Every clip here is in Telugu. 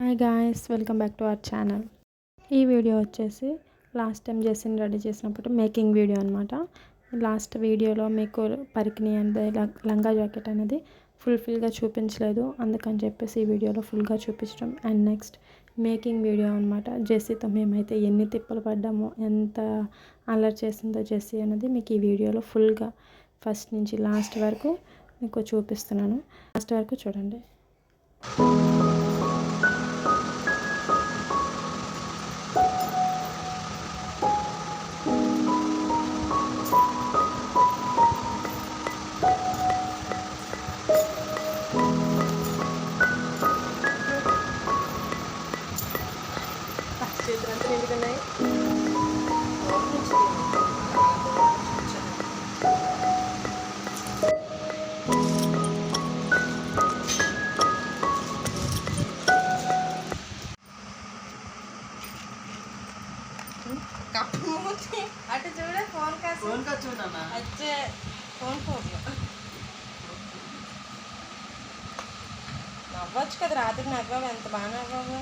Hi guys, welcome back to our channel. ఈ వీడియో వచ్చేసి లాస్ట్ టైం జెస్సీని రెడీ చేసినప్పుడు మేకింగ్ వీడియో అనమాట. లాస్ట్ వీడియోలో మీకు పరికిణి అనేది లంగా జాకెట్ అనేది ఫుల్ఫిల్గా చూపించలేదు, అందుకని చెప్పేసి ఈ వీడియోలో ఫుల్గా చూపించడం. అండ్ నెక్స్ట్ మేకింగ్ వీడియో అనమాట. జెస్సీతో మేమైతే ఎన్ని తిప్పలు పడ్డామో, ఎంత అల్లరి చేసిందో జెస్సీ అనేది మీకు ఈ వీడియోలో ఫుల్గా ఫస్ట్ నుంచి లాస్ట్ వరకు మీకు చూపిస్తున్నాను. లాస్ట్ వరకు చూడండి. అటు చూడే ఫోన్ చూడన్నా వచ్చే ఫోన్ నవ్వచ్చు కదా, రాత్రి నవ్వావు, ఎంత బాగా నవ్వావు.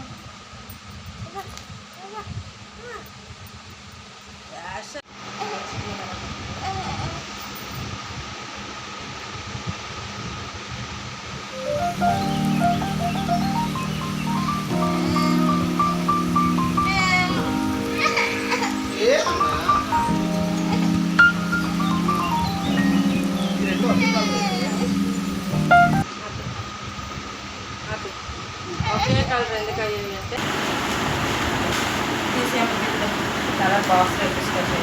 ఒకే కలర్ ఎందుకు అయ్యాయి అంటే చాలా బాక్స్ పెట్టించుకొని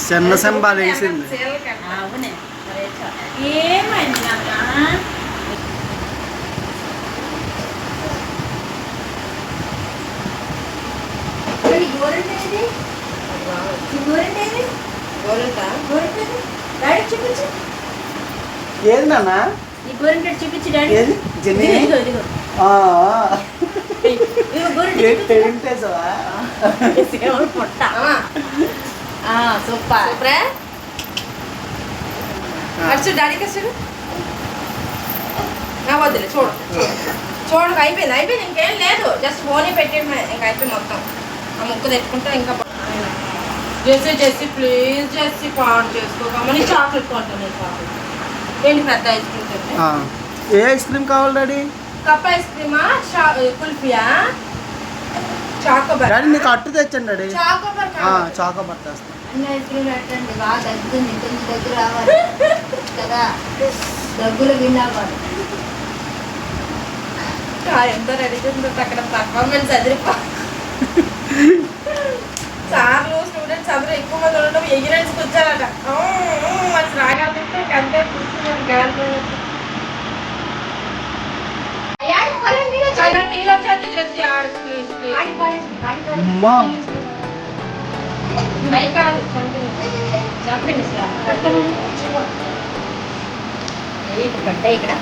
చిన్న సంబాలు వేసింది. ఏమైంది ఏందన్నా చూపించి సూపర్ అచ్చు డాడీకి వచ్చాడు. వద్దులే చూడక అయిపోయింది ఇంకేం లేదు, జస్ట్ ఫోనే పెట్టేయడమే, ఇంకా అయిపోయింది మొత్తం. ఆ ముక్క తెచ్చుకుంటే ఇంకా జెస్సీ ప్లీజ్ జెస్సీ పాన్ చేసుకోమని చాక్లెట్ కొంటాను. చాక్లెట్ ఏంటి పెద్ద ఐస్ క్రీమ్ తింటే ఏ ఐస్ క్రీమ్ కావాలి డాడీ? కప్ ఐస్ క్రీమా, కుల్ఫియా, చాకోబార్? డాడీ నీకు అట్టు తెచ్చండి డాడీ. చాకోబార్ చాకోబార్ తెస్తాను. అన్ని ఐస్ క్రీమ్ పెట్టండి, బాగా దగ్గుంది, కొంచెం దగ్గర రావాలి కదా, దగ్గులు విన్నావాలి. ఎంత రెడీ చేసిందో అక్కడ పర్ఫార్మెన్స్ అదిరిపా. సార్లు స్టూడెంట్స్ అందరూ ఎక్కువ మంది ఉండడం, ఎగిరెన్స్కి వచ్చారట. మరి రాగలిగితే అంతే కూర్చున్నారు గాలి. ఇక్కడ